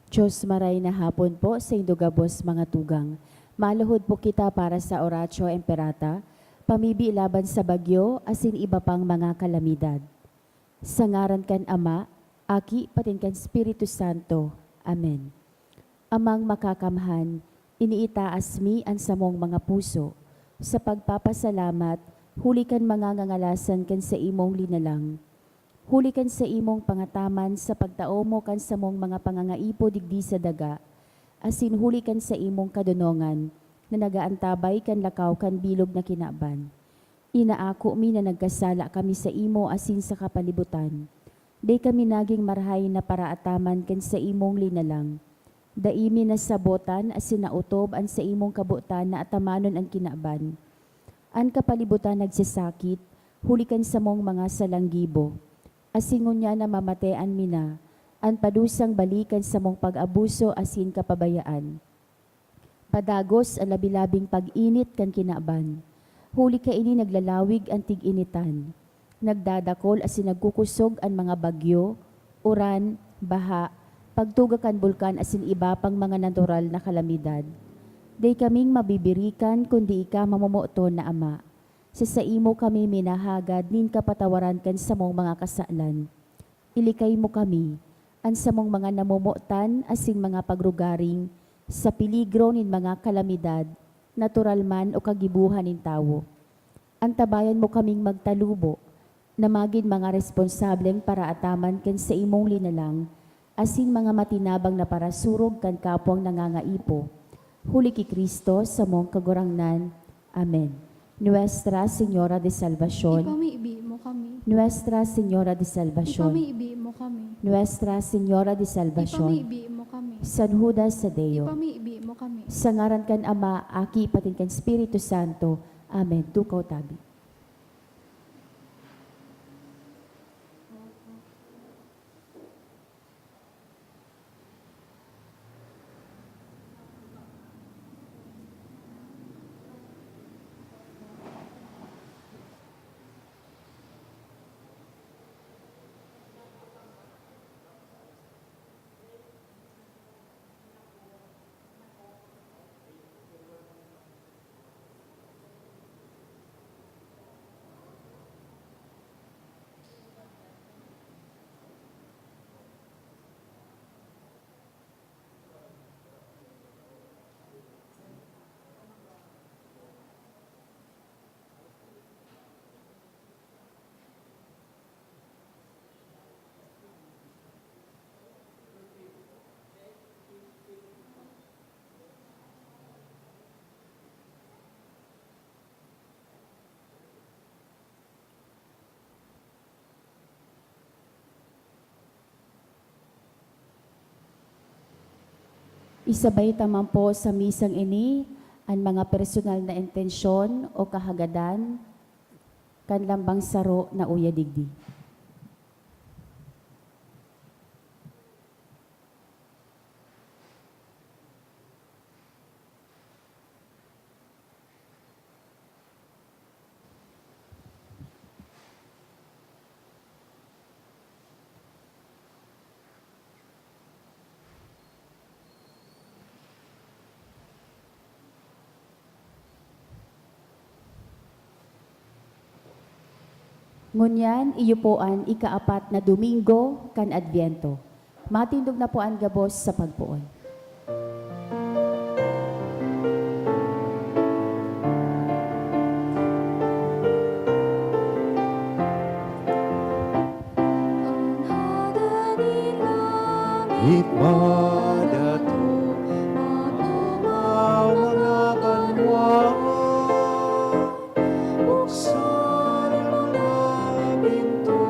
Diyos maray na hapon po sa indugabos mga tugang. Maluhod po kita para sa Oratio Imperata, pamibi laban sa bagyo, asin iba pang mga kalamidad. Sa ngaran kan Ama, Aki, patin kan Espiritu Santo. Amen. Amang makakamhan, iniitaas mi ang samong mga puso. Sa pagpapasalamat, huli kan mga ngangalasan kan sa imong linalang. Huli kan sa imong pangataman sa pagtao mo kan sa mong mga pangangaipo digdi sa daga, asin huli kan sa imong kadunongan, na nagaantabay kan lakaw kan bilog na kinaban. Inaako mi na nagkasala kami sa imo asin sa kapalibutan. Day kami naging marhay na paraataman kan sa imong linalang. Daimi na sabotan asin nautob an sa imong kabutan na atamanon ang kinaban. An kapalibutan nagsasakit, huli kan sa mong mga salanggibo. Asingon niya na mamatean mina, an padusang balikan sa mong pag-abuso asin kapabayaan. Padagos ang labilabing pag-init kan kinaban. Huli ka ini naglalawig ang tig-initan. Nagdadakol asin nagkukusog ang mga bagyo, uran, baha, pagtuga kan bulkan asin iba pang mga natural na kalamidad. Day kaming mabibirikan kundi ika mamumuoton na Ama. Sa imo kami minahagad nin kapatawaran kan sa mong mga kasalan. Ilikay mo kami, an sa mong mga namumuotan asing mga pagrugaring, sa piligro nin mga kalamidad, natural man o kagibuhan nin tawo. Antabayan mo kaming magtalubo, na maging mga responsableng para ataman kan sa imong linalang, asin mga matinabang na parasurog kan kapwang nangangaipo. Huli ki Kristo sa mong kagurangnan. Amen. Nuestra Señora de Salvación. Ipamiibi mo kami. Nuestra Señora de Salvación. Ipamiibi mo kami. Nuestra Señora de Salvación. Ipamiibi mo kami. San Judas Tadeo. Ipamiibi mo kami. Sa ngaran kan Ama, Aki, patin kan Espiritu Santo. Amen. Tukaw tabi. Isabay taman po sa misang ini ang mga personal na intensyon o kahagadan kan lambang saro na uya digdi. Ngunyan, iyo po ang ikaapat na Domingo kan Adviento. Matindog na po ang gabos sa pagpuon. Itmadato, matumaw mga banwa, buksan ang mga pintuan,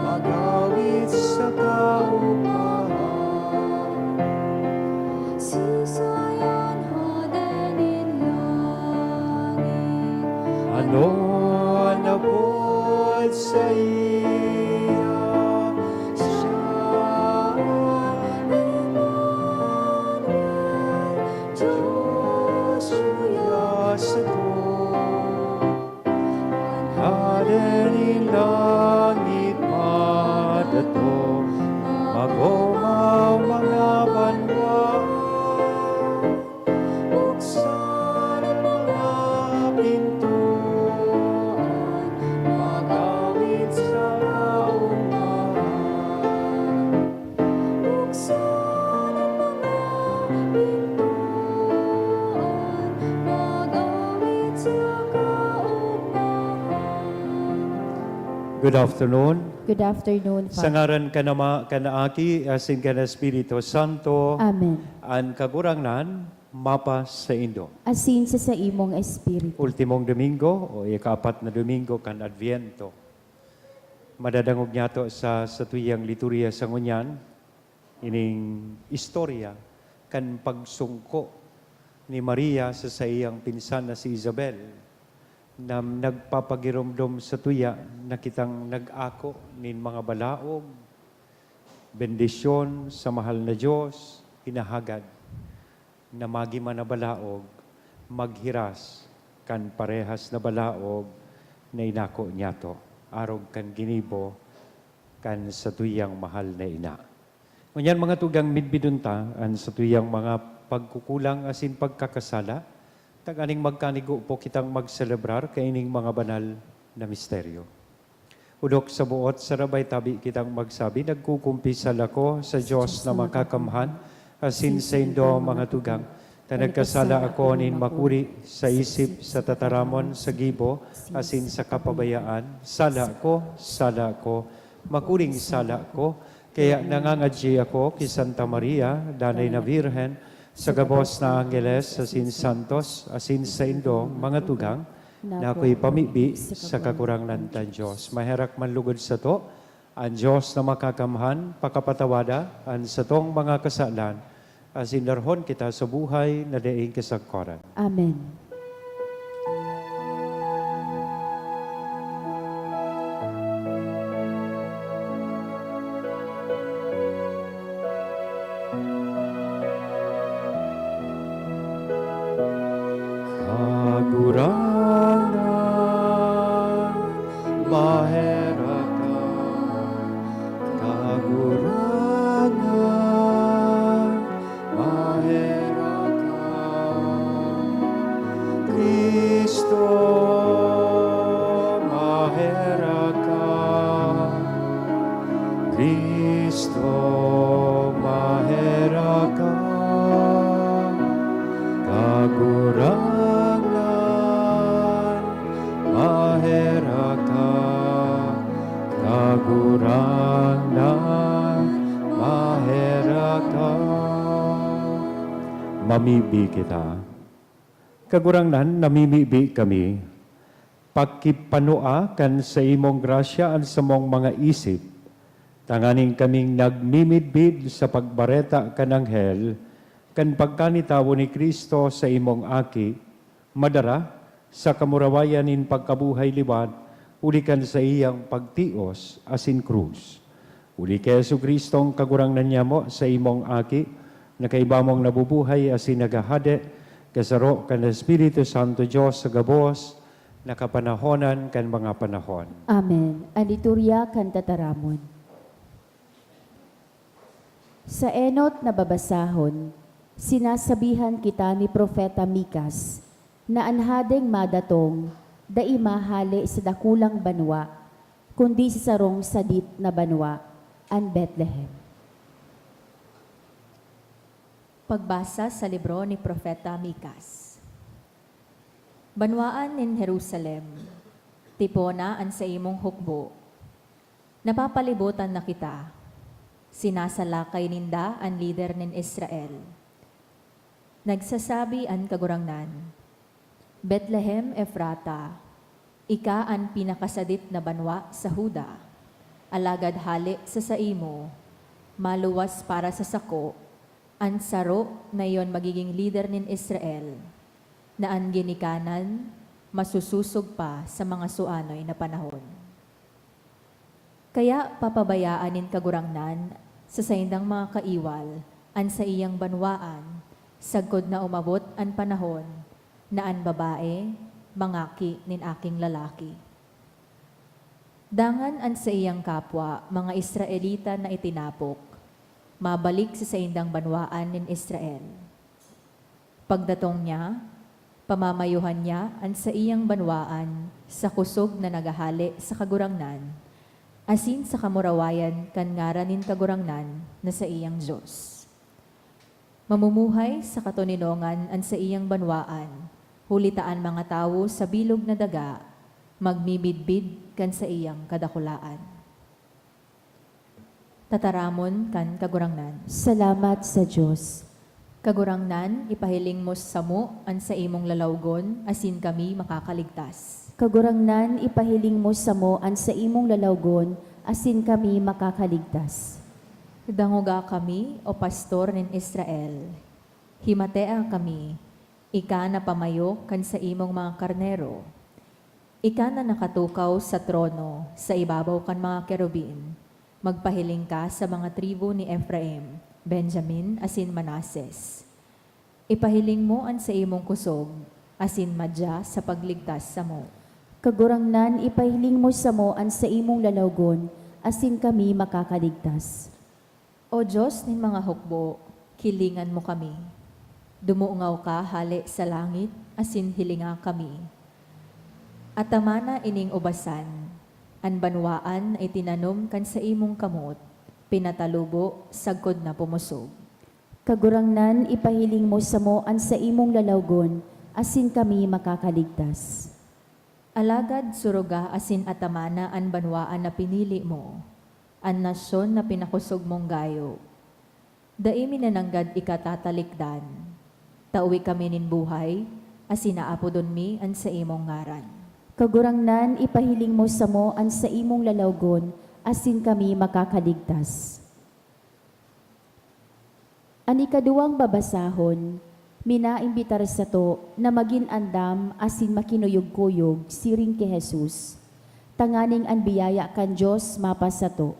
magawit sa kaupahan. Sisayan hadanin langit. Ano ang nabot sa iya? Langit madato, magoma Good afternoon. Good afternoon, Sa Father. ngaran kanaaki, asin ka na Espiritu Santo, Amen. an kagurangnan, mapa sa Indo. Asin sa imong espiritu. Ultimong Domingo o ika-4 na Domingo kan Adviento. Madadangog niya to sa tuyang liturya sa ngunyan, ining istorya kan pagsungko ni Maria sa iyang pinsan na si Isabel na nagpapagiromdom sa tuya na kitang nag-ako nin mga balaog, bendisyon sa mahal na Diyos, hinahagad na magiman na balaog, maghiras kan parehas na balaog na inako niya to. Arog kan ginibo kan sa tuyang mahal na ina. Ngunyan mga tugang midbidunta an sa tuyang mga pagkukulang asin pagkakasala, taganing magkanigo po kitang magselebrar kaining mga banal na misteryo. Udok sa buot, sarabay tabi kitang magsabi, nagkukumpisal ako sa Diyos na makakamhan, asin sa indo mga tugang, na nagkasala ako nin makuri sa isip, sa tataramon, sa gibo, asin sa kapabayaan. Sala ko, makuring sala ko, kaya nangangadji ako kay Santa Maria, danay na Virhen, sa gabos na Angeles, asin Santos, asin sa indo, mga tugang, na ako'y pamibi sa kakurangnan tan Diyos. Maherak manlugod sa to, ang Diyos na makakamhan, pakapatawada, ang sa tong mga kasalan, asin darhon kita sa buhay na daing kasagkoran. Amen. Kagurangan, maheraka, kagurangan, maheraka, Kristo, maheraka, Kristo, maheraka, kagurangan, maheraka, kagurangan, maheraka. Mamibi kita. Kagurangnan, namimibi kami. Pagkipanua kan sa imong grasya ang sa mong mga isip, tanganing kaming nagmimidbid sa pagbareta kan anghel, kan pagkanitawo ni Kristo sa imong aki, madara sa kamurawayan in pagkabuhay liwat, ulikan sa iyang pagtios asin krus. Uli kay Jesu-Kristong kagurangnan niya mo sa imong aki, na kaibamong nabubuhay asin nagahade, kasaro kan Espiritu Santo Diyos sa gabos, nakapanahonan kan mga panahon. Amen. Ang liturya kan tataramon. Sa enot na babasahon, sinasabihan kita ni Propeta Mikas na anhadeng madatong daimahali sa dakulang banwa, kundi sa sarong sadit na banwa, ang Bethlehem. Pagbasa sa libro ni Propeta Mikas. Banwaan in Jerusalem, tipona an sa imong hukbo. Napapalibutan na kita, sinasalakay ninda ang lider nin Israel. Nagsasabi ang kagurangnan, Bethlehem Efrata, ika ang pinakasadit na banwa sa Huda, alagad hali sa saimo, maluwas para sa sako, ang saro na iyon magiging leader nin Israel, na ang ginikanan, masususog pa sa mga suanoy na panahon. Kaya papabayaan nin kagurangnan sa saindang mga kaiwal, an sa iyang banwaan, sagkod na umabot ang panahon, na ang babae, mangaki nin aking lalaki. Dangan an sa iyang kapwa, mga Israelita na itinapok, mabalik sa saindang banwaan nin Israel. Pagdatong niya, pamamayuhan niya ang sa iyang banwaan sa kusog na nagahali sa kagurangnan, asin sa kamurawayan kan ngaran nin kagurangnan na sa iyang Diyos. Mamumuhay sa katuninongan ang sa iyang banwaan, hulitaan mga tao sa bilog na daga, magmibidbid kan sa iyang kadakulaan. Tataramon kan kagurangnan. Salamat sa Diyos. Kagurangnan, ipahiling mo sa mo an sa imong lalawgon, asin kami makakaligtas. Kagurangnan, ipahiling mo sa mo an sa imong lalawgon, asin kami makakaligtas. Danguga kami, o pastor nin Israel. Himatea kami, ika na pamayo kan sa imong mga karnero. Ika na nakatukaw sa trono, sa ibabaw kan mga kerubin. Magpahiling ka sa mga tribo ni Ephraim, Benjamin, asin Manases. Ipahiling mo an sa imong kusog, asin madya sa pagligtas sa mo. Kagurangnan, ipahiling mo sa mo an sa imong lalawgon, asin kami makakaligtas. O Diyos nin mga hukbo, kilingan mo kami. Dumuungaw ka hali sa langit, asin hilinga kami. Atamana ining ubasan, an banwaan ay tinanom kan sa imong kamot, pinatalubo, sagkod na pumusog. Kagurangnan, ipahiling mo sa mo an sa imong lalawgon, asin kami makakaligtas. Alagad suruga asin atamana an banwaan na pinili mo, an nasyon na pinakusog mong gayo. Daimi na nanggad ikatatalikdan, tauwi kami nin buhay, asin naapodon mi an sa imong ngaran. Kagurangnan, ipahiling mo sa mo an sa imong lalawgon, asin kami makakaligtas. Ang ikaduwang babasahon, minaimbitar sa to na maging andam asin makinuyog-kuyog siring kay Jesus. Tanganing ang biyaya kan Diyos mapa sa to.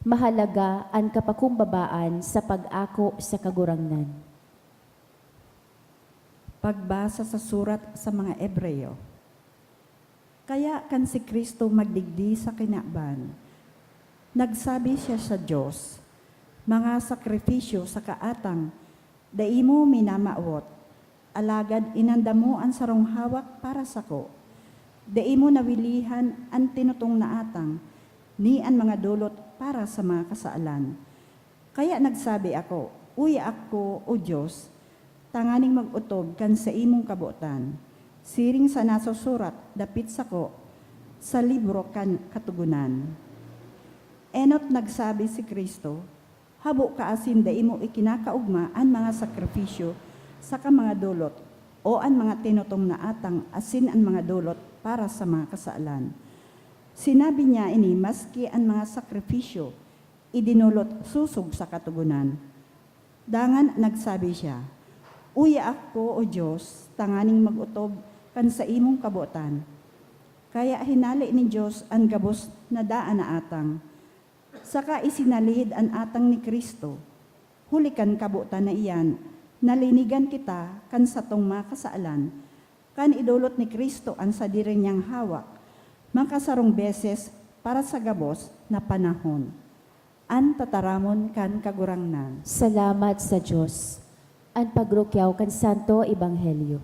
Mahalaga ang kapakumbabaan sa pag-ako sa kagurangnan. Pagbasa sa surat sa mga Ebreo. Kaya kan si Kristo magdigdi sa kinaban. Nagsabi siya sa Diyos, mga sakripisyo sa kaatang, daimo minamaot, alagad inandamo ang sarong hawak para sako. Daimo nawilihan ang tinutong na atang, ni ang mga dulot para sa mga kasaalan. Kaya nagsabi ako, uya ako, O Diyos, tanganing mag-utog kan sa imong kabutan. Siring sa nasusurat, dapit sako, sa libro kan katugunan. Enot nagsabi si Kristo, habo ka asin daimo ikinakaugma ang mga sakripisyo sa mga dulot o ang mga tinutong na atang asin ang mga dulot para sa mga kasaalan. Sinabi niya ini maski ang mga sakripisyo idinulot susog sa katugunan. Dangan nagsabi siya, uya ako o Diyos, tanganing mag-utob kan sa imong kabutan. Kaya hinali ni Diyos ang gabos na daan na atang. Saka isinalihid ang atang ni Kristo. Hulikan kabutan na iyan, nalinigan kita kan sa tong makasaalan. Kan idulot ni Kristo ang sadiri niyang hawak, makasarong beses para sa gabos na panahon. An tataramon kan kagurangnan. Salamat sa Diyos. Ang pagrukyaw kan Santo Ebanghelyo.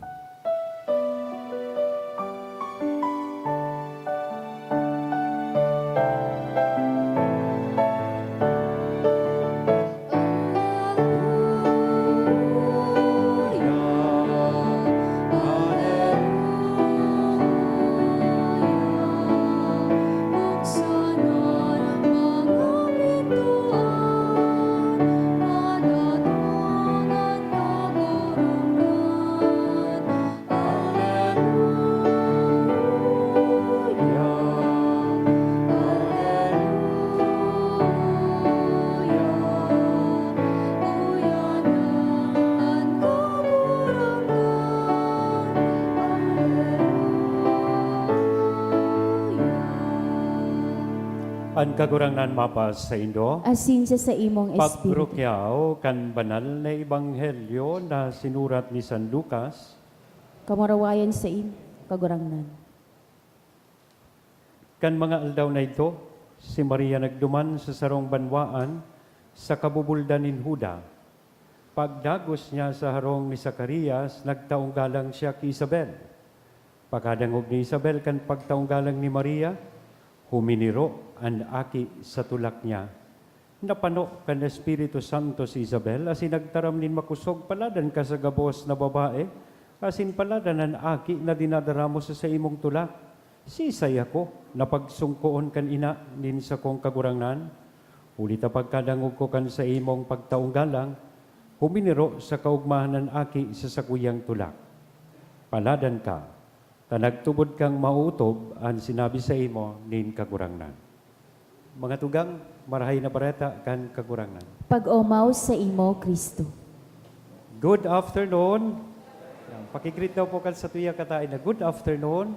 Ang kagurangnan mapas sa Indo, Asin sa imong espiritu. pagbrukyaw kan banal na ebanghelyo na sinurat ni San Lucas, Kamarawayan sa kagurangnan. kan mga aldaw na ito, si Maria nagduman sa sarong banwaan sa kabubuldan ni Huda. Pagdagos niya sa harong ni Zacarias, nagtaong galang siya kay Isabel. Pagkadangog ni Isabel kan pagtaong galang ni Maria, huminiro ang aki sa tulak niya. Napano kan Espiritu Santo si Isabel, asin nagtaram nin makusog paladan ka sa gabos na babae, asin paladan ang aki na dinadaramo sa imong tulak. Si Isaya ko, napagsungkoon kan ina, nin sa kong kagurangnan, ulit na pagkadangog ko kan sa imong pagtaong galang, huminiro sa kaugmahan ng aki sa sakuyang tulak. Paladan ka, tanagtubod kang mautob ang sinabi sa imo nin kagurangnan. Mga tugang, marahay na bareta kan kagurangnan. Pag-omaw sa imo, Kristo. Good afternoon. Pakigreet daw po kan sa tuya katain na good afternoon.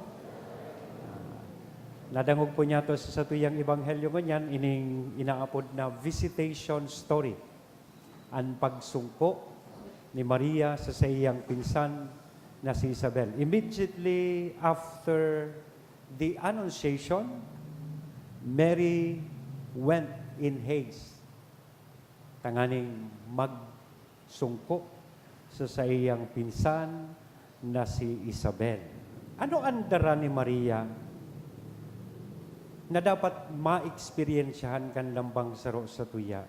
Nadangog po niya to sa tuyang ebanghelyo nganyan, ining inaapod na visitation story. Ang pagsungko ni Maria sa iyang pinsan na si Isabel. Immediately after the Annunciation, Mary went in haste. Tanganing magsungko sa iyang pinsan na si Isabel. Ano ang dara ni Maria na dapat ma-experiensyahan kan lambang saro sa tuya?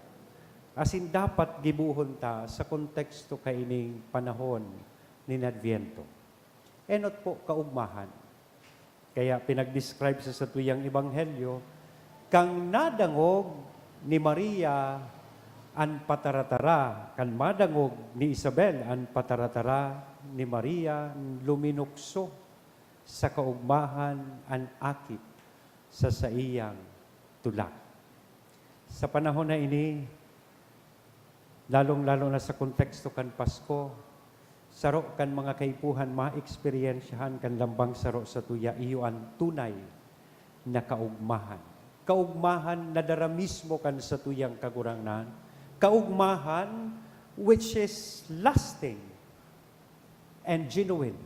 Asin dapat gibuhon ta sa konteksto kaining panahon ni Adviento. Enot po kaugmahan. Kaya pinag-describe sa tuyang ebanghelyo, kang nadangog ni Maria an pataratara, kan madangog ni Isabel an pataratara ni Maria luminukso sa kaugmahan an akit sa iyang tulak. Sa panahon na ini, lalong-lalo na sa konteksto kan Pasko, saro kan mga kaipuhan, ma-experiensyahan kan lambang saro sa tuya, iyo ang tunay na kaugmahan. Kaugmahan na dara mismo kan sa tuyang kagurangnan, kaugmahan which is lasting and genuine.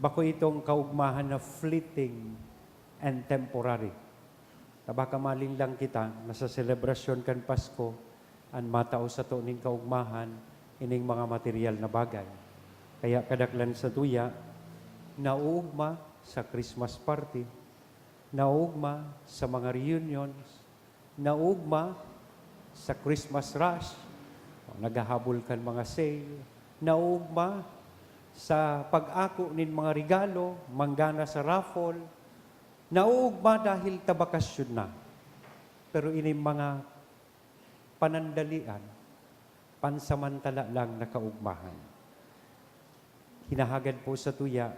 Bako itong kaugmahan na fleeting and temporary. Tabaka maling lang kita, nasa selebrasyon kan Pasko, ang matao sa to ning kaugmahan, ining mga material na bagay. Kaya kadaklan sa tuya, nauugma sa Christmas party, nauugma sa mga reunions, nauugma sa Christmas rush, nagahabol kan mga sale, nauugma sa pag-ako nin mga regalo, manggana sa raffle, nauugma dahil tabakasyon na. Pero ini mga panandalian, pansamantala lang na kaugmahan. Hinahagad po sa tuya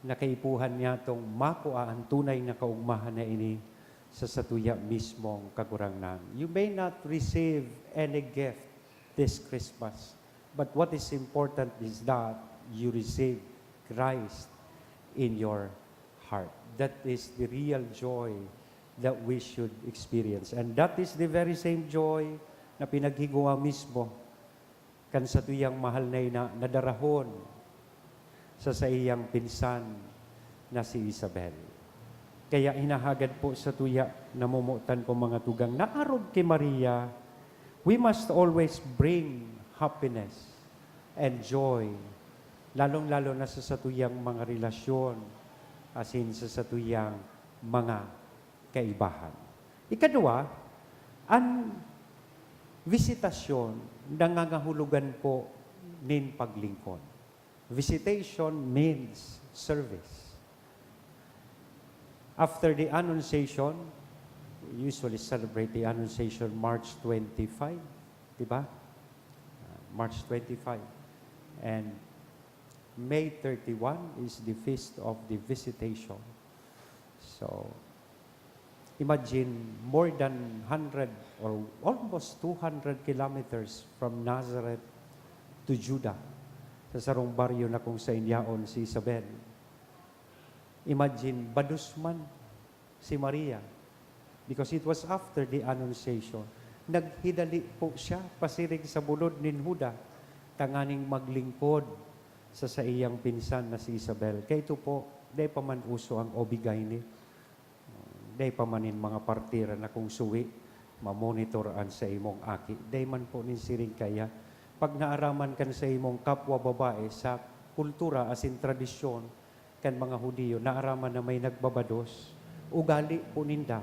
na kaipuhan niya itong makuha ang tunay na kaugmahan na ini sa tuya mismong kagurangnan. You may not receive any gift this Christmas, but what is important is that you receive Christ in your heart. That is the real joy that we should experience. And that is the very same joy na pinaghiguwa mismo kan sa tuyang mahal na ina nadarahon sa iyang pinsan na si Isabel. Kaya hinahagad po sa tuya namumutan ko mga tugang na arog kay Maria, we must always bring happiness and joy, lalong-lalo na sa tuyang mga relasyon, asin sa satuyang mga kaibahan. Ikadua, ang visitasyon nangangahulugan po nin paglingkod. Visitation means service. After the Annunciation, we usually celebrate the Annunciation March 25, di ba? March 25. And May 31 is the Feast of the Visitation. So, imagine more than 100 or almost 200 kilometers from Nazareth to Judah, sa sarong baryo na kung sa inyaon si Isabel. Imagine, badusman si Maria because it was after the Annunciation. Naghidali po siya, pasirig sa bulod ni Huda, tanganing maglingkod sa iyang pinsan na si Isabel. Kaya ito po, day pa man uso ang obigay ni. Day pa manin mga partira na kung suwi, mamonitoran sa imong aki. Day man po nin siring kaya, pag naaraman kan sa imong kapwa babae sa kultura asin tradisyon kan mga Hudiyo, naaraman na may nagbabados, ugali po ninda,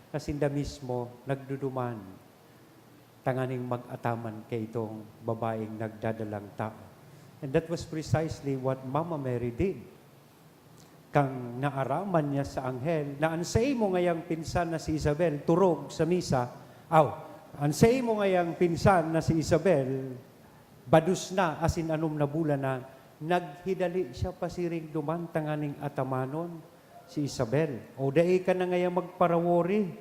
kasinda mismo nagduduman, tanganing mag-ataman kay itong babaeng nagdadalang tao. And that was precisely what Mama Mary did. kang naaraman niya sa anghel, na ansay mo ngayang pinsan na si Isabel, turog sa misa, ansay mo ngayang pinsan na si Isabel, badus na, asin anom na bulan na, naghidali siya pasiring dumantanganing atamanon, si Isabel. O dahi ka na ngayang magparawori,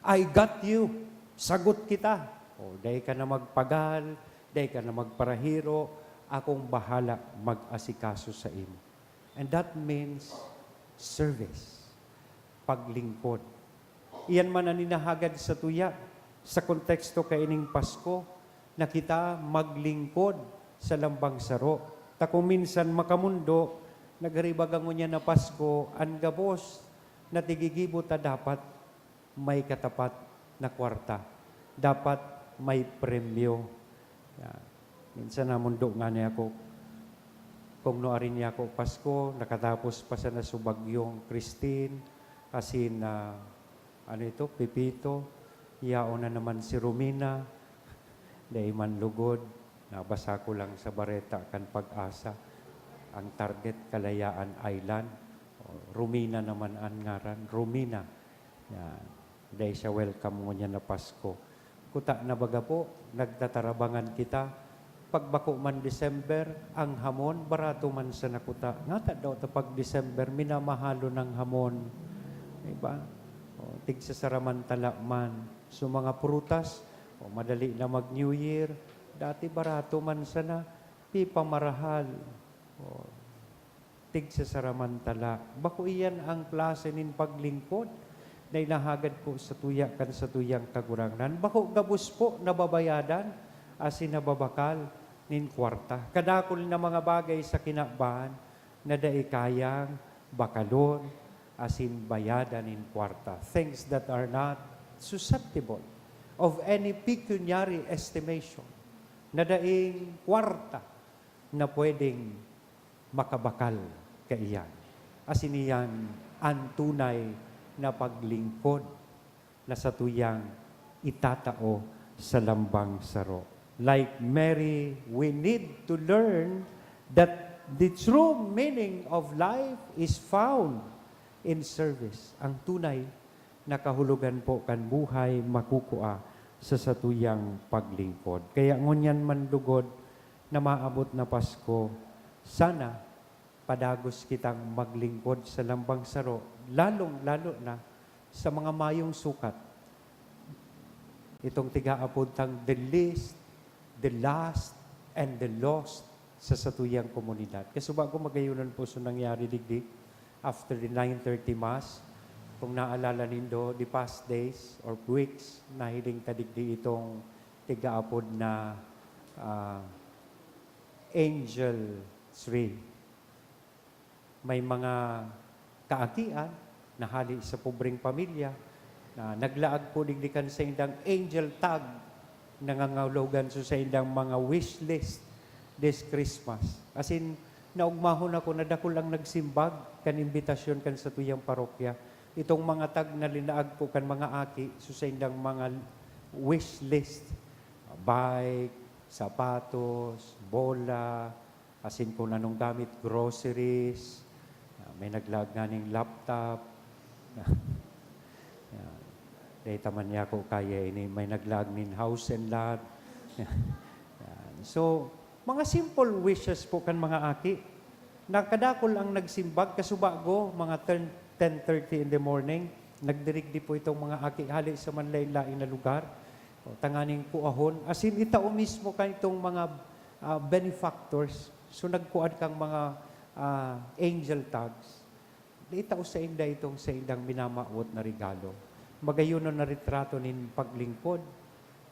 I got you, sagot kita. O dahi ka na magpagal, dahi ka na magparahiro, akong bahala mag-asikaso sa imo. And that means service, paglingkod. Iyan man ang ninahagad sa tuya, sa konteksto kaining Pasko, na kita maglingkod sa lambang saro. Ta kung minsan makamundo, nagaribagang niya na Pasko, ang gabos na tigigibo ta dapat may katapat na kwarta. Dapat may premyo. Yan. Minsan na mundo nga niya ako, kung noarin niya ako Pasko, nakatapos pa sa nasubagyong Christine, kasi na, Pipito, iyao na naman si Romina, dahil man lugod, nabasa ko lang sa bareta kan pag-asa, ang target Kalayaan Island, Romina naman ang ngaran, Romina. Yan. Dahil siya welcome mo niya na Pasko. Kuta na baga po, nagtatarabangan kita, pagbako man December, ang hamon, barato man sa nakuta. Ngata daw ta pag December, minamahalo ng hamon. Diba? Tig sa saramantala man. So mga prutas, madali na mag-New Year, dati barato man sana, pipamarahal. Tig sa saramantala. Bako iyan ang klase nin paglingkod na inahagad po sa tuya kan sa tuyang kagurangnan. Bako gabos po nababayadan, asin nababakal nin kwarta. Kadakol na mga bagay sa kinabahan na daikayang bakalon asin bayadan nin kwarta. Things that are not susceptible of any pecuniary estimation na daing kwarta na pwedeng makabakal kaiyan. Asin iyan ang tunay na paglingkod na sa tuyang itatao sa lambang saro. Like Mary, we need to learn that the true meaning of life is found in service. Ang tunay na kahulugan po kan buhay makukua sa satuyang paglingkod. Kaya ngunyan man lugod na maabot na Pasko, sana padagos kitang maglingkod sa lambang saro, lalo na sa mga mayong sukat. Itong tiga-apuntang the least, the last, and the lost sa satuyang komunidad. Kasi bago magayunan po so nangyari digdig, after the 9:30 Mass, kung naalala nindo, the past days or weeks, nahiling tadigdi itong tiga-apod na angel tree. May mga kaakian na hali sa pobreng pamilya na naglaag po digdikan sa indang angel tag nangangawlogan so sa indang mga wish list this Christmas. As in, naugmahon ako na dako lang nagsimbag kan imbitasyon kan sa tuyang parokya. Itong mga tag na linaag po kan mga aki so sa indang mga wish list. Bike, sapatos, bola, asin kung anong gamit, groceries, may naglag nga ning laptop. Dahil taman niya ko kaya ini, may naglag ning house and lot. So, mga simple wishes po kan mga aki. Nakadakol ang nagsimbag, kasubago, mga 10:30 in the morning, nagdirigdi po itong mga aki hali sa manlain-lain na lugar. Tanganing kuahon. As in, itao mismo kan itong mga benefactors. So, nagkuad kang mga angel tags. Itao sa inda itong sa indang minamawot na regalo. Magayuno na retrato nin paglingkod,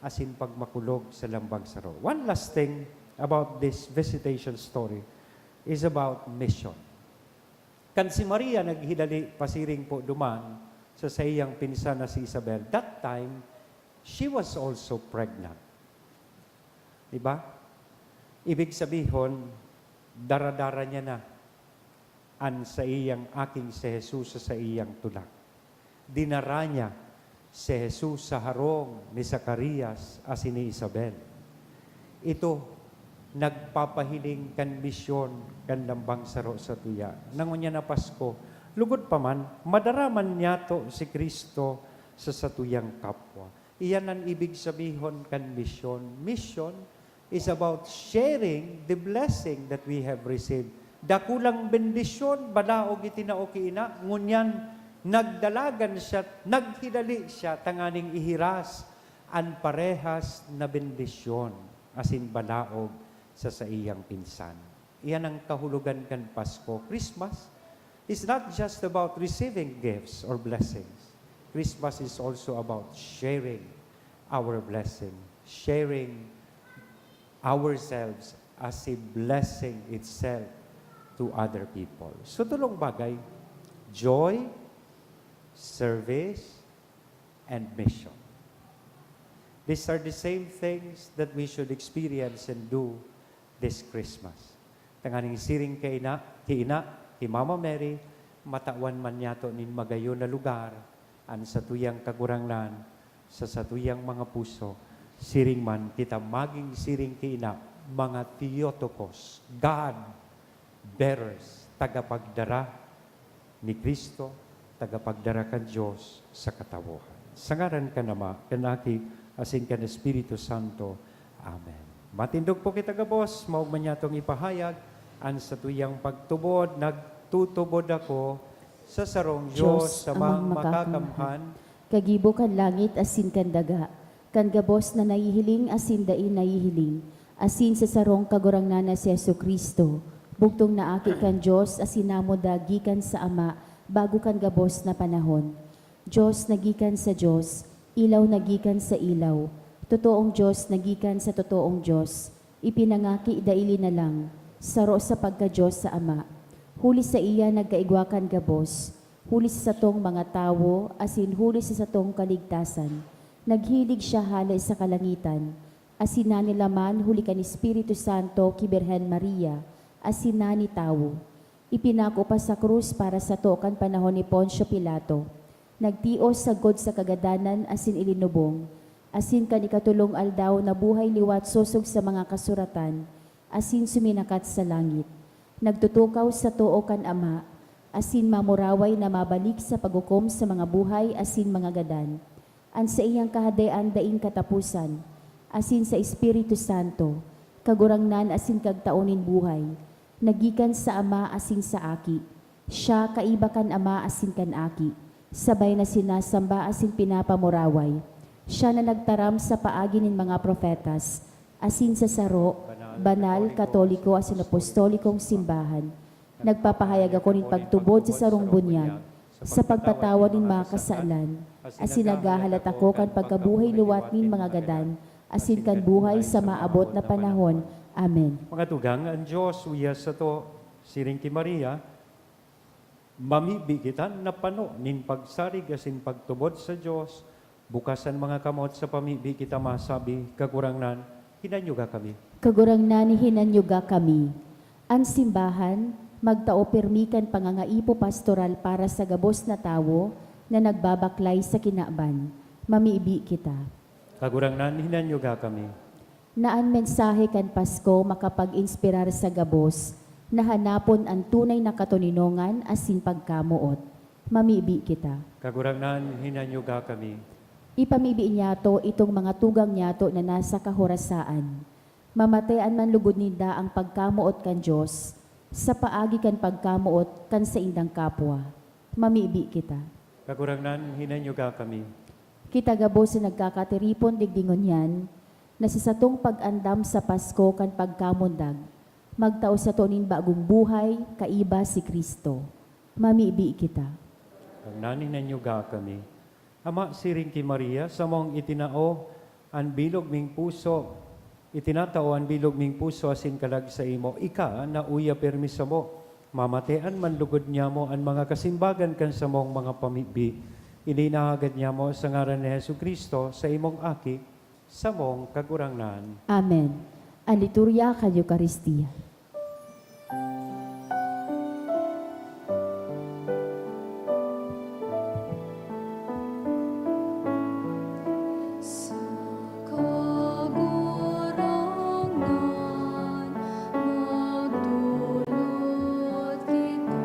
as in pagmakulog sa lambang saro. One last thing about this visitation story is about mission. Kan si Maria naghidali pasiring po duman sa iyang pinsan na si Isabel. That time, she was also pregnant. Diba? Ibig sabihin, dara-dara niya na an sa iyang aking si Jesus sa iyang tulak. Dinara niya si Jesus sa harong ni Zacarias as ni Isabel. Ito, nagpapahiling kan misyon kan lambang saro sa tuya. Nangon niya na Pasko, lugod pa man, madaraman niya to si Kristo sa satuyang kapwa. Iyan ang ibig sabihon kan mission. Mission is about sharing the blessing that we have received. Dakulang bendisyon, balaog itinaoki ina, ngunyan, nagdalagan siya, naghidali siya, tanganing ihiras, an parehas na bendisyon, asin balaog sa iyang pinsan. Iyan ang kahulugan kan Pasko. Christmas is not just about receiving gifts or blessings. Christmas is also about sharing our blessing, sharing ourselves as a blessing itself to other people. So tulong bagay, joy, service, and mission. These are the same things that we should experience and do this Christmas. Tanganing siring kay ina, ti Mama Mary, matawan man yato nin magayo na lugar, an satuyang kagurangnan, sa satuyang mga puso, siring man, kita maging siring ti ina, mga Theotokos, God bearers, tagapagdara ni Kristo, tagapagdara kan Diyos sa katawuhan. Sangaran ka nama, kanaki, asin kan Espiritu Santo. Amen. Matindog po kita gabos, maugman niya itong ipahayag, ang satuyang pagtubod, nagtutubod ako sa sarong Diyos sa mga makakamhan, kagibo kan langit asin kan daga, kan gabos na nahihiling asin dain nahihiling, asin sa sarong kagurangnan na si Jesucristo, bugtong naaki kan Diyos asin namo dagikan sa Ama, bago kan gabos na panahon. Diyos nagikan sa Diyos, ilaw nagikan sa ilaw, totoong Diyos nagikan sa totoong Diyos, ipinangaki daili na lang, saro sa pagka-Diyos sa Ama. Huli sa iya nagkaigwakan gabos, huli sa satong mga tawo, asin huli sa satong kaligtasan. Naghilig siya halay sa kalangitan, asin na nilaman huli kan Espiritu Santo ki Birhen Maria, asin na ni tawo. Ipinako pa sa krus para sa tokan panahon ni Poncio Pilato. Nagtios sa god sa kagadanan asin ilinubong, asin kan ikatulong aldaw na buhay liwat susog sa mga kasuratan, asin suminakat sa langit. Nagtutukaw sa too kan Ama, asin mamuraway na mabalik sa pagukom sa mga buhay asin mga gadan. An sa iyang kahadayaan daing katapusan, asin sa Espiritu Santo, kagurangnan asin kagtaonin buhay, nagikan sa Ama asin sa Aki. Siya kaiba kan Ama asin kan Aki, sabay na sinasamba asin pinapamuraway. Siya na nagtaram sa paagi nin mga profetas, asin sa saro, banal, katoliko, asin apostolikong simbahan. Nagpapahayag ako nin pagtubod sa sarong bunyag, sa pagpatawad nin mga kasaalan, asin naghahalat ako kan pagkabuhay luwat nin mga gadan, asin kan buhay sa maabot na panahon. Amen. mga tugang, ang Diyos, uyas sa to, siring ti Maria, mamibigitan na pano, nin pagsarig asin pagtubod sa Diyos, bukasan mga kamot sa pamibi kita masabi, kagurangnan, hinanyuga kami. Kagurangnan hinanyuga kami. Ang simbahan, magtao permikan pangangaipo pastoral para sa gabos na tawo na nagbabaklay sa kinaban. Mamiibi kita. Kagurangnan, hinanyuga kami. Naan mensahe kan Pasko makapag-inspirar sa gabos, na hanapon ang tunay na katuninongan asin pagkamuot. Mamiibi kita. Kagurangnan, hinanyuga kami. Ipamibi niya to itong mga tugang niya to na nasa kahorasaan. Mamatayan man lugod ninda ang pagkamuot kan Diyos, sa paagi kan pagkamuot kan sa indang kapwa. Mamiibi kita. Kagurangnan, hinanyuga kami. Kita gabos sa nagkakatiripon digdingon yan, na sa satong pag-andam sa Pasko kan pagkamundag, magtao sa tonin bagong buhay, kaiba si Kristo. Mamiibi kita. Kagurangnan, hinanyuga kami. Ama, siring ki Maria, sa mong itinao, ang bilog ming puso, itinatao ang bilog ming puso asin kalag sa imo, ika na uya permisa mo, mamatean man lugod niya mo ang mga kasimbagan kan sa mong mga pamibi, ininahagad niya mo sa ngaran ni Jesucristo sa imong aki, sa mong kagurangnan. Amen. Ang liturya kan Eucharistia. Sa kagurangnan, magdulot kita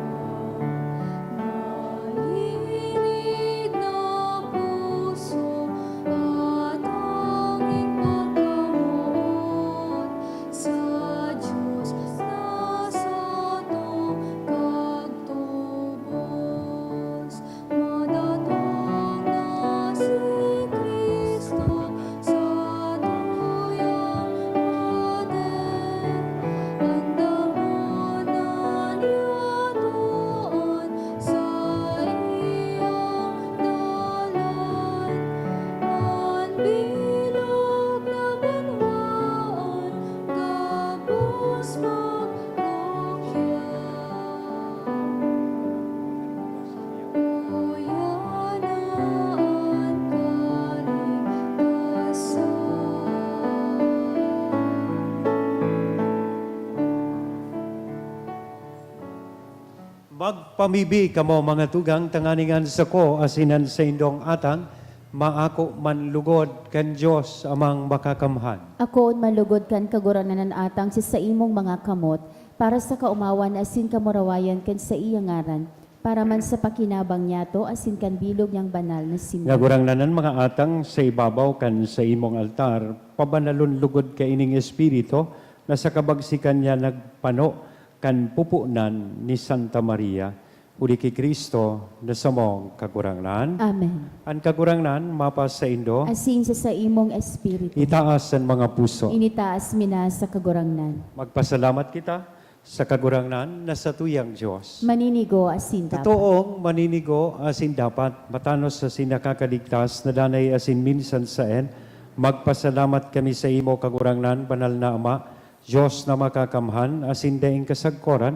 Magpamibi kamo mga tugang tanganingan sa ko asinan sa indong atang maako manlugod kan Dios amang makakamhan. Ako malugod kan kaguranan atang sa imong mga kamot, para sa kaumawan asin kamurawayan kan sa iyang ngaran, para man sa pakinabang niyato asin kan bilog niyang banal na simbahan. Nagurangnanan mga atang sa ibabaw kan sa imong altar, pabanalon lugod ka ining espiritu na sa kabagsikan niya nagpano kan pupunan ni Santa Maria, uli kay Kristo na samong kagurangnan. Amen. Ang kagurangnan, mapas sa indo, Asin sa imong espiritu. itaas ang mga puso. Initaas mina sa kagurangnan. Magpasalamat kita sa kagurangnan na sa tuyang Diyos. Maninigo asin dapat. Totoong maninigo asin dapat, matanos sa sinakakaligtas na danay asin minsan saen, magpasalamat kami sa imo kagurangnan, banal na Ama, Diyos na makakamhan, asin daing kasagkoran,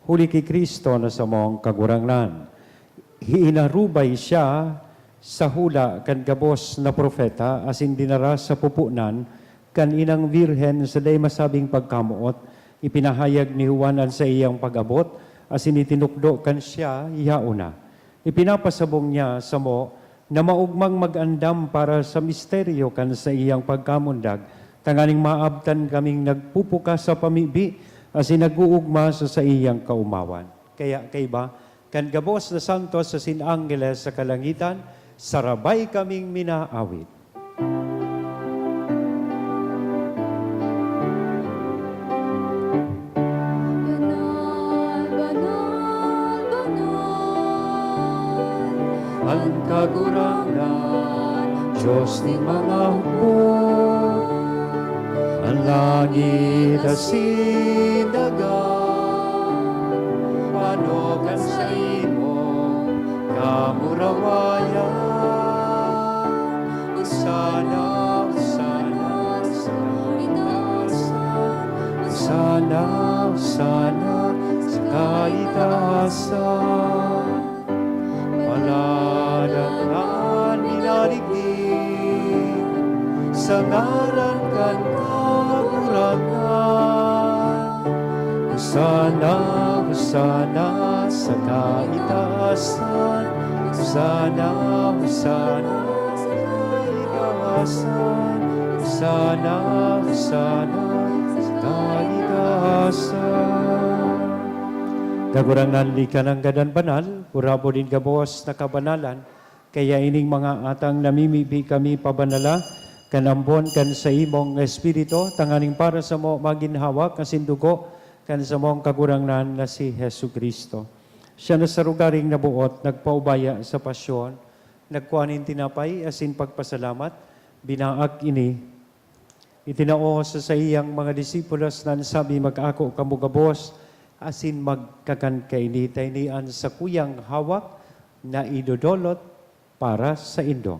huli kay Kristo na sa mong kagurangnan. Hiinarubay siya sa hula kan gabos na propeta, asin dinara sa pupunan, kan inang virhen sa day masabing pagkamuot, ipinahayag ni Juan sa iyang pag-abot, asin itinukdo kan siya yauna. Ipinapasabong niya sa mo na maugmang mag-andam para sa misteryo kan sa iyang pagkamundag, tanganing maabtan kaming nagpupuka sa pamibi, asin nag-uugma sa iyang kaumawan. Kaya kaiba, kan gabos na santos sa sinangeles sa kalangitan, sarabay kaming minaawit. Banal, banal, banal. Ang kagurangnan, Diyos ni mga hukbo, ang langit asin dagat, panokan sa imo, kamurawayan. Usana, usana, sa kaitaasan. Usana, usana, sa kaitaasan. Palalangan minaligid, sa ngaran kan kagurangan. Hosana, hosana sa kaitaasan. Hosana, hosana sa kaitaasan. Hosana, hosana sa kaitaasan. Kagurangan di ka ng gadan banal, kurabo din gabos na kabanalan, kaya ining mga atang namimibi kami pabanala, kanambon kan sa imong espiritu, tanganing para sa mo maginhawak asin dugo, kan sa mong kagurangnan na si Hesu Kristo. Siya na sa rugaring nabuot, nagpaubaya sa pasyon, nagkuhanin tinapay asin pagpasalamat, binaak ini, itinao sa iyang mga disipulos na sabi mag-ako kamugabos, asin magkakan kaini taynian sa kuyang hawak na idodolot para sa indo.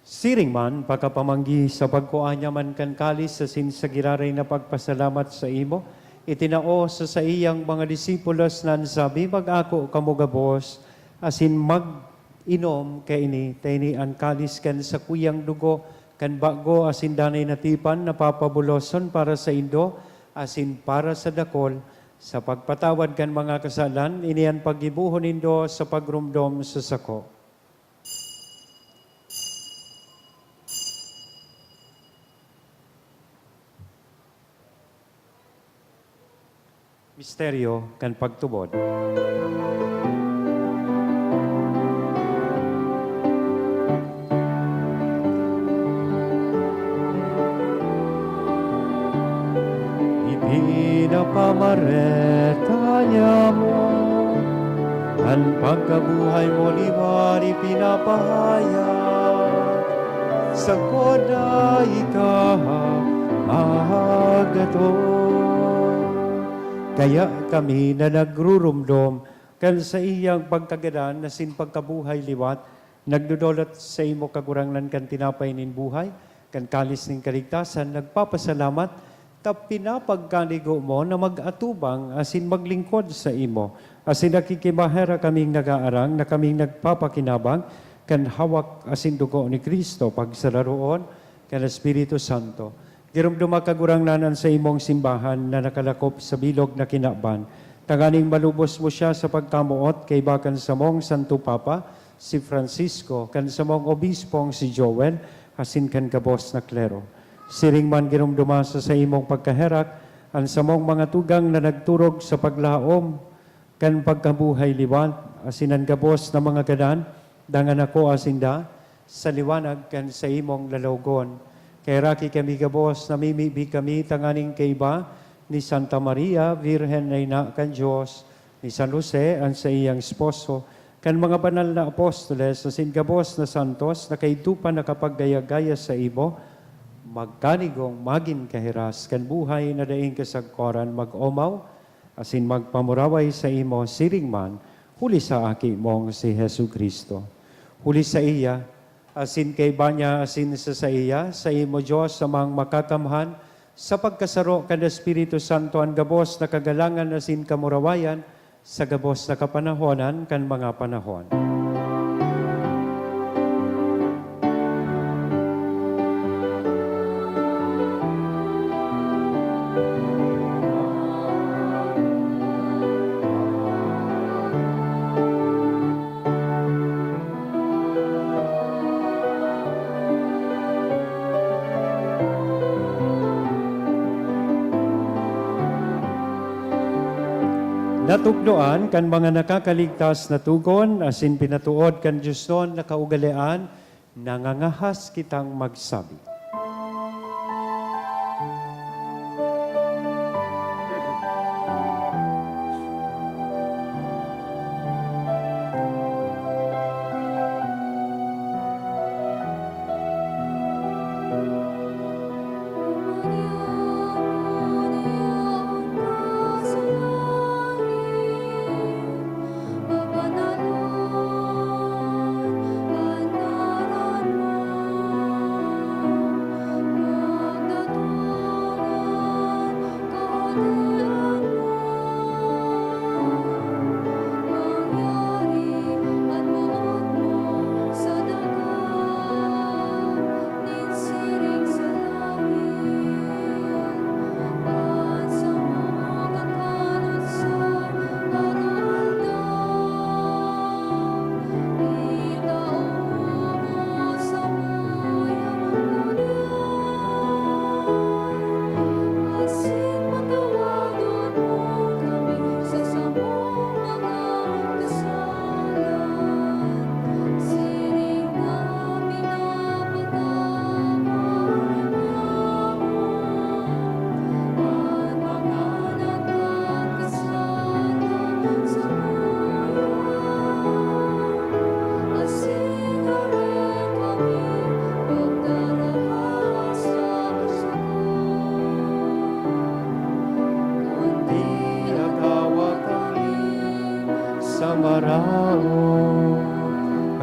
Siring man, pagkapamanggi sa pagkuanya man kan kalis sa sinsagiraray na pagpasalamat sa imo, itinao sa iyang mga disipulos na sabi mag-ako kamugabos, asin mag-inom kaini, tayni ang kalis kan sa kuyang dugo, kan bago asin danay natipan na papabuloson para sa indo, asin para sa dakol, sa pagpatawad kan mga kasalan, iniyan pagibuhon indo sa pagrumdom sa sako. Misteryo kan pagtubod. Ipinapamareta niya mo, ang pagkabuhay mo liwari pinapahayag, sa koda ikahagato. Kaya kami na nagrurumdom kan sa iyang pagkagadan na sin pagkabuhay liwat, nagdudolot sa imo kagurangnan kan tinapay nin buhay, kan kalis nin kaligtasan, nagpapasalamat, tap pinapagkanigo mo na mag-atubang asin maglingkod sa imo. Asin nakikimahera kaming nag-aarang na kaming nagpapakinabang kan hawak asin dugo ni Kristo pagsalaroon kan Espiritu Santo. Girumduma kagurangnanan sa imong simbahan na nakalakop sa bilog na kinaban. Tanganing malubos mo siya sa pagkamuot kay bakan sa mong Santo Papa, si Francisco, kan sa mong obispong si Joel, asin kan kabos na klero. Siring man girumduma sa imong pagkaherak, ang sa mong mga tugang na nagturog sa paglaom, kan pagkabuhay liwan, asinan kabos na mga gadan, dangan ako asinda, sa liwanag kan sa imong lalawgon. Kay raki kami gabos, namimibi kami tanganing kaiba, ni Santa Maria, Virgen na ina kan Diyos, ni San Jose, ang sa iyang esposo, kan mga banal na apostoles, na singabos na santos, na kaitupan na kapaggaya-gaya sa ibo, magkanigong magin kahiras, kan buhay na daing kasagkoran mag-omaw, asin magpamuraway sa imo siringman, huli sa aki mong si Hesu Kristo. Huli sa iya, asin kay banya asin sa iya, sa imo Diyos sa mga makakamhan, sa pagkasaro kan Espiritu Santo ang gabos na kagalangan asin kamurawayan, sa gabos na kapanahonan kan mga panahon. Natugdoan kan mga nakakaligtas na tugon, asin pinatuod kan Diyos nun na kaugalian, nangangahas kitang magsabi.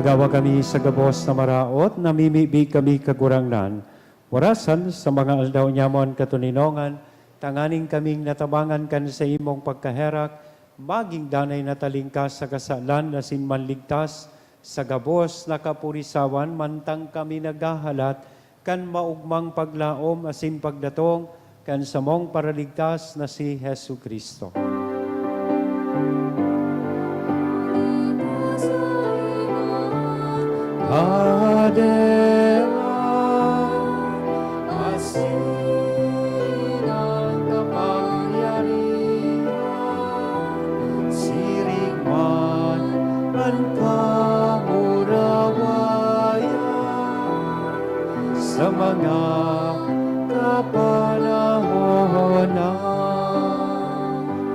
Agawa kami sa gabos na maraot, namimibi kami kagurangnan. Warasan sa mga aldaw nyamon katuninongan, tanganing kaming natabangan kan sa imong pagkaherak, maging danay na talingkas sa kasalan na sinmanligtas, sa gabos na kapurisawan, mantang kami nagahalat, kan maugmang paglaom asin pagdatong, kan sa mong paraligtas na si Hesu Kristo. Hadean, asin ang kapangyarihan, sirigman ang kamurawayan, sa mga kapanahonan.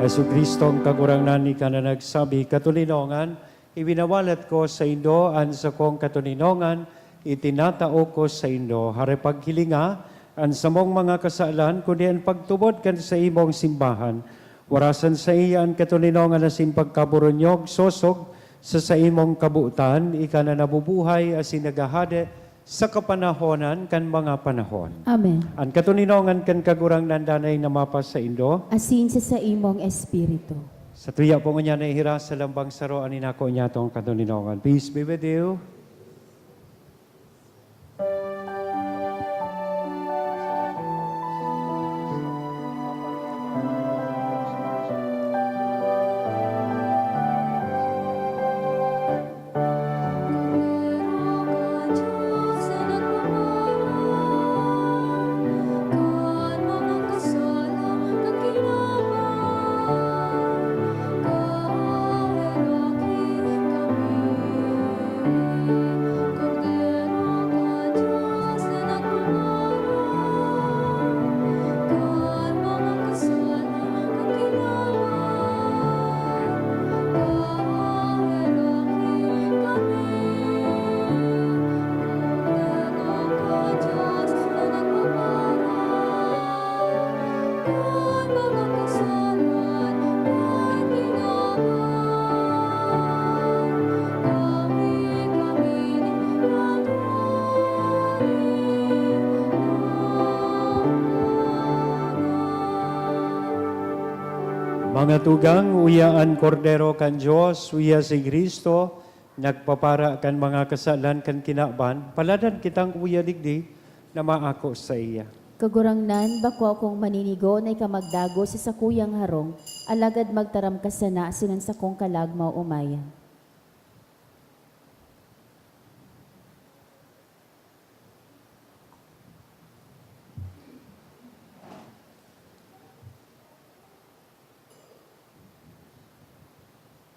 Hesu Kristo ang kagurangnan ni ka na nagsabi, katulinongan, ibinawalat ko sa Indo an sa kong katuninongan, itinatao ko sa Indo. Haripaghilinga, an sa mong mga kasalan, kundi ang pagtubod kan sa imong simbahan. Warasan sa iya ang katuninongan na simpagkaburunyog, sosog, sa imong kabuutan, ika na nabubuhay asin nagahade sa kapanahonan kan mga panahon. Amen. Ang katuninongan kan kagurang nandanay na mapas sa Indo, Asin sa imong espiritu. sa tuya po nga na ihira sa lambang saro, anin ako niya itong katuninongan. Peace be with you. Mga tugang, uyaan kordero kan Diyos, uya si Kristo, nagpapara kan mga kasalan kan kinaban, paladan kitang uya digdi na maako sa iya. Kagurangnan, bako akong maninigo na ikamagdago sa sakuyang harong, alagad magtaram ka sana sinan sa kong kalagmaw umayan.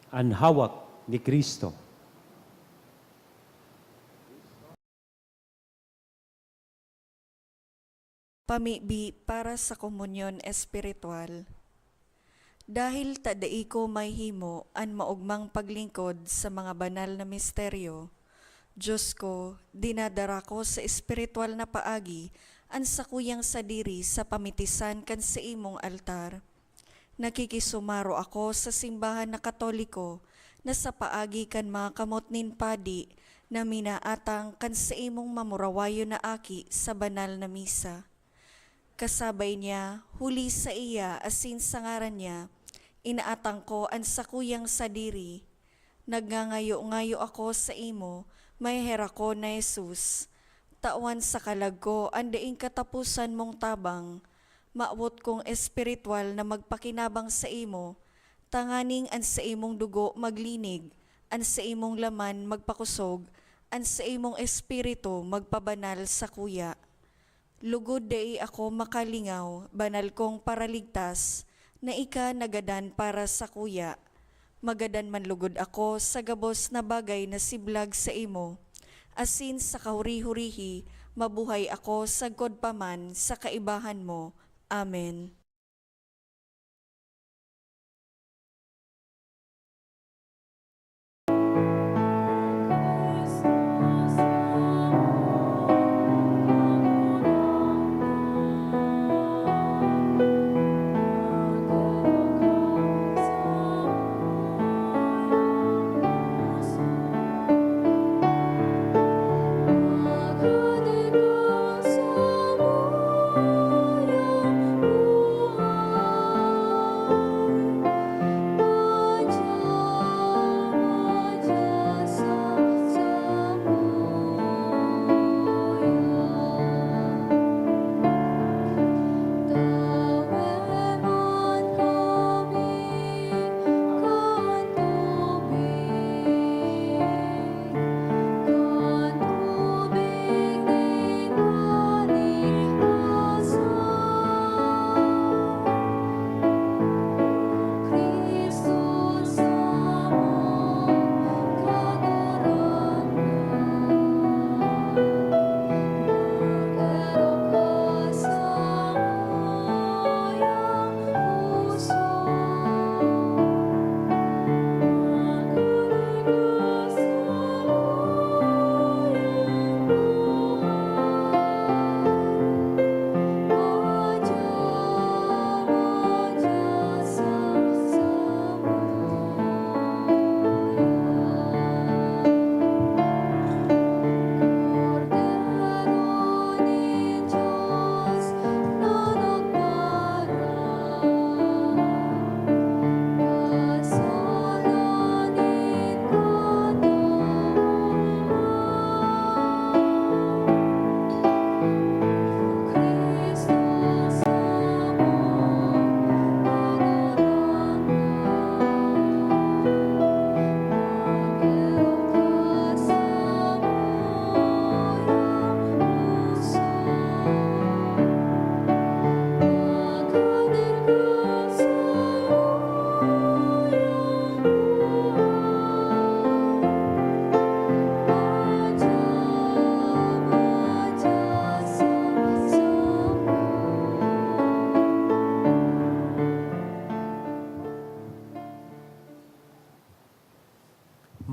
Ang hawak ni Kristo. Pamibi para sa komunyon espiritual. Dahil tadai ko may himo an maugmang paglingkod sa mga banal na misteryo, Diyos ko, dinadara ko sa espiritual na paagi an sakuyang sadiri sa pamitisan kan sa imong altar. Nakikisumaro ako sa simbahan na Katoliko na sa paagi kan mga kamotnin padi na minaatang kan sa imong mamurawayo na aki sa banal na misa. Kasabay niya, huli sa iya asin sa ngaran niya, inaatang ko ang sakuyang sadiri. Nagngangayo-ngayo ako sa imo, may hera ko na Jesus. Tawan sa kalag ko, andaing katapusan mong tabang. Maawot kong espiritual na magpakinabang sa imo, tanganing an sa imong dugo maglinig, an sa imong laman magpakusog, an sa imong espiritu magpabanal sa kuya. Lugod dai ako makalingaw, banal kong paraligtas, na ika nagadan para sa kuya. Magadan man lugod ako sa gabos na bagay na siblag sa imo. Asin sa kahuri-hurihi, mabuhay ako sa godpaman sa kaibahan mo. Amen.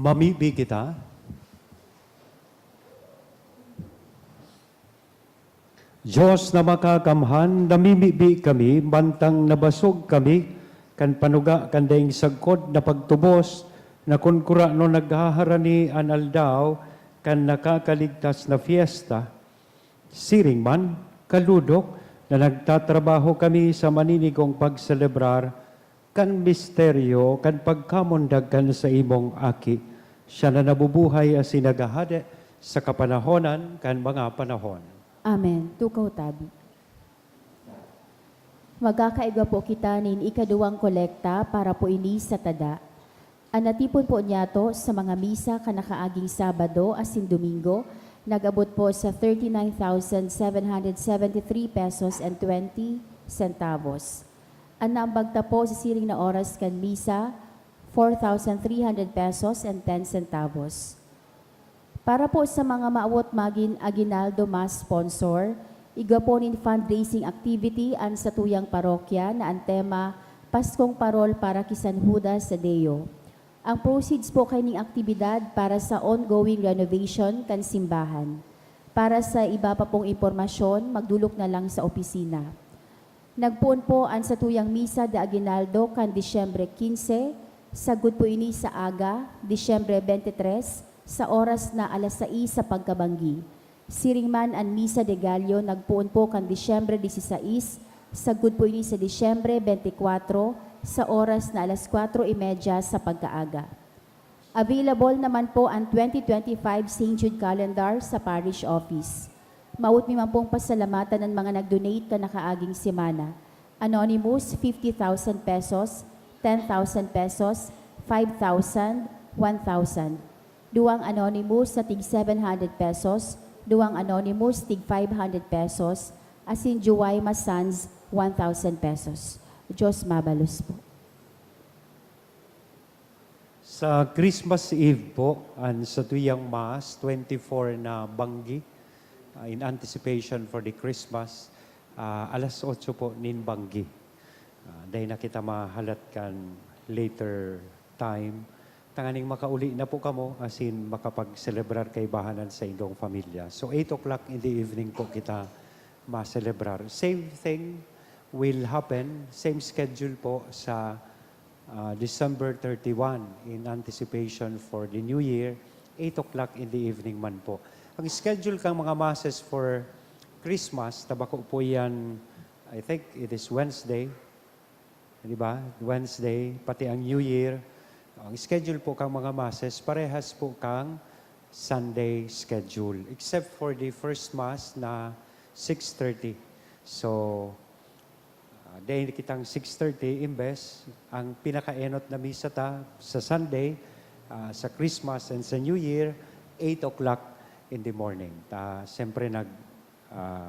Mamibi kita. Diyos na makakamhan, namimibi kami, bantang nabasog kami, kan panuga kan daing sagkod na pagtubos, na kunkura no naghaharani an aldaw, kan nakakaligtas na fiesta. Siring man, kaludok, na nagtatrabaho kami sa maninigong pagselebrar, kan misteryo, kan pagkamundag kan sa imong aki, siya na nabubuhay as sinagahade sa kapanahonan kan mga panahon. Amen. Tukaw tabi. Magkakaigwa po kita nin ikaduwang kolekta para po ini sa tada. Anatipon po niyato sa mga misa kanakaaging Sabado asin Domingo, nagabot po sa 39,773 pesos and 20 centavos. Anambagta po sa siring na oras kan misa, 4,300 pesos and 10 centavos. Para po sa mga maawot magin aginaldo mas sponsor, igaponin fundraising activity an sa tuyang parokya na ang tema Paskong Parol para Kisan Judas sa Deo. Ang proceeds po kay ning aktibidad para sa ongoing renovation kan simbahan. Para sa iba pa pong impormasyon, magdulok na lang sa opisina. Nagpuon po ang sa tuyang misa de Aguinaldo kan Disyembre 15, sagud po ini sa aga, Disyembre 23, sa oras na 6:00 sa pagkabanggi. Siringman ang misa de Gallo nagpuon po kan Disyembre 16, sagud po ini sa Disyembre 24, sa oras na 4:30 sa pagkaaga. Available naman po ang 2025 St. Jude Calendar sa Parish Office. Maut mi man pong pasalamatan ng mga nag-donate ka nakaaging semana. Anonymous, 50,000 pesos, 10,000 pesos, 5,000, 1,000. Duwang anonymous sa tig 700 pesos, duwang anonymous tig 500 pesos, asin Juwaima Sons, 1,000 pesos. Diyos mabalos po. Sa Christmas Eve po, and sa tuyang Mass, 24 na banggi, in anticipation for the Christmas, 8:00 po nin banggi. Dahil na kita mahalat kan later time, tanganing makauli na po kamo, asin makapag-celebrar kay bahanan sa inyong pamilya. So 8:00 in the evening po kita ma-celebrar. Same thing will happen, same schedule po sa December 31 in anticipation for the New Year, 8:00 in the evening man po. Ang schedule kang mga masses for Christmas, tabako po yan, I think it is Wednesday, di ba? Wednesday, pati ang New Year. Ang schedule po kang mga masses, parehas po kang Sunday schedule, except for the first Mass na 6:30. So, dahil kitang 6:30 imbes, ang pinakaenot na misa ta sa Sunday, sa Christmas and sa New Year, 8:00 in the morning. Siyempre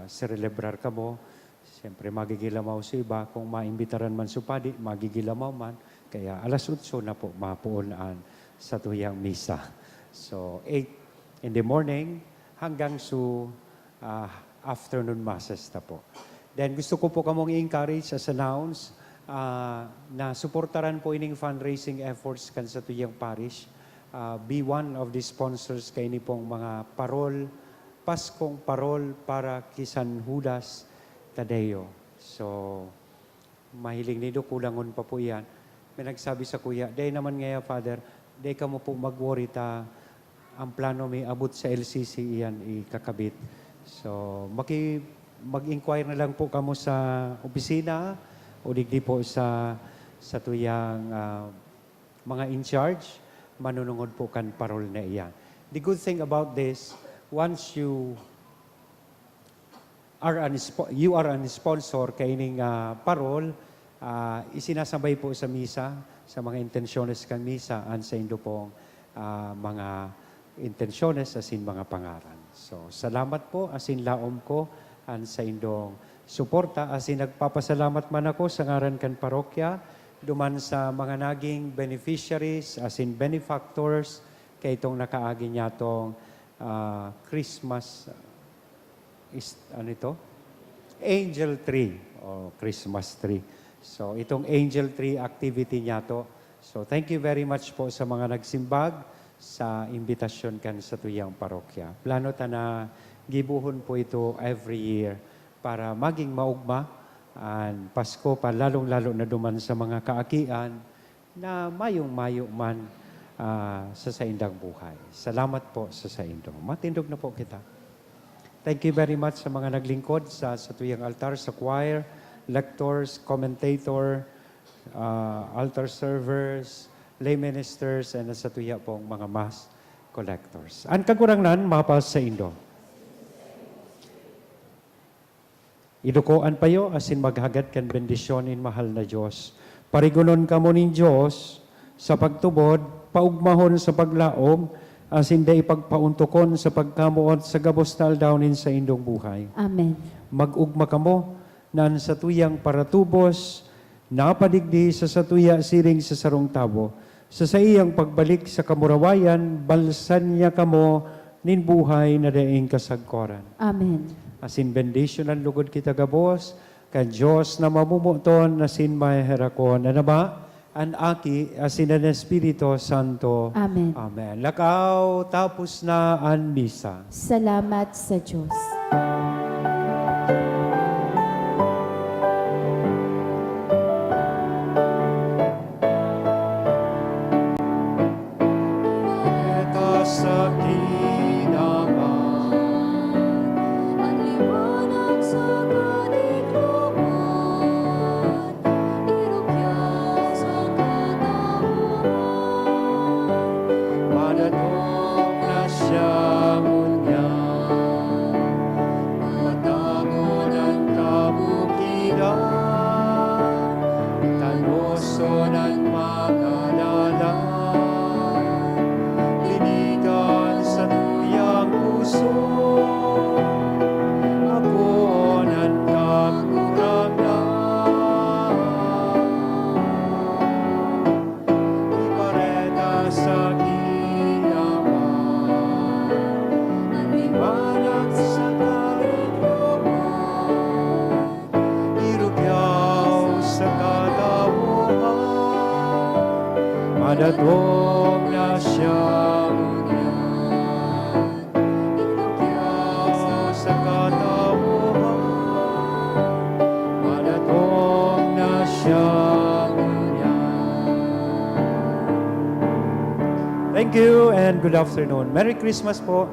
celebrar ka mo, siyempre magigilamaw sa iba, kung maimbitaran man supadi, magigilamaw man, kaya 8:00 na po mapuunan sa tuyang misa. So 8 in the morning hanggang sa afternoon masses na po. Then gusto ko po kamong i-encourage as announce na suportaran po ining fundraising efforts kan sa tuyang parish. Be one of the sponsors kay ni pong mga parol, Paskong Parol para Kisan Judas Tadeo. So, mahiling nido, kulangon pa po yan. May nagsabi sa kuya, day naman ngaya, Father, day ka mo po mag-worry ta, ang plano may abot sa LCC iyan ikakabit. So, mag-inquire na lang po kamo sa opisina o digdi po sa tuyang mga in-charge, manunungod po kan parol na iyan. The good thing about this, once you are an sponsor kaining parol, isinasabay po sa misa, sa mga intensyones kan misa, an sa indo pong mga intensyones asin mga pangaran. So, salamat po, asin laom ko, an sa indong suporta, asin nagpapasalamat man ako sa ngaran kan parokya, duman sa mga naging beneficiaries, asin benefactors, kay itong nakaagi niya itong Christmas, Angel Tree, o Christmas Tree. So, itong Angel Tree activity niya to. So, thank you very much po sa mga nagsimbag sa imbitasyon kan sa tuyang parokya. Plano ta na gibuhon po ito every year para maging maugma ang Pasko pa, lalong-lalo na duman sa mga kaakian na mayong-mayo man sa saindang buhay. Salamat po sa saindong. Matindog na po kita. Thank you very much sa mga naglingkod sa tuyang altar, sa choir, lectors, commentator, altar servers, lay ministers, and sa tuya pong mga mass collectors. Ang kagurangnan, mapas sa Indo. Idukoan payo, asin maghagad kan bendisyonin mahal na Diyos. Parigunon ka mo nin Diyos sa pagtubod, paugmahon sa paglaom, asin da ipagpauntukon sa pagkamuot sa gabos na aldawnin sa indong buhay. Amen. Mag-ugma kamo, nan sa tuyang paratubos, napadigdi sa satuya siring sa sarong tabo, sa iyang pagbalik sa kamurawayan, balsan niya kamo, nin buhay na daing kasagkoran. Amen. Asin bendisyon ang lugod kita gabos, kan Diyos na mamumuton, asin maherakon, na ba, an aki, asin ang Espiritu Santo. Amen. Amen. Lakaw, tapos na ang misa. Salamat sa Diyos. Eta sa kinaman, Ang liwanag sa kadikluman, irukyan sa katauhan. manatong na siya ngunyan, matangon ang kabukiran, tanuson ang mga dalan, linigan sa tuyang puso, apuon ang kakurangan. Ipareta sa ginaman, ang liwanag sa kaigluman, irugyaw sa katawuhan, madatong na siyang unyan, irugyaw sa katawuhan, madatong na siyang unyan. Thank you and good afternoon. Merry Christmas po.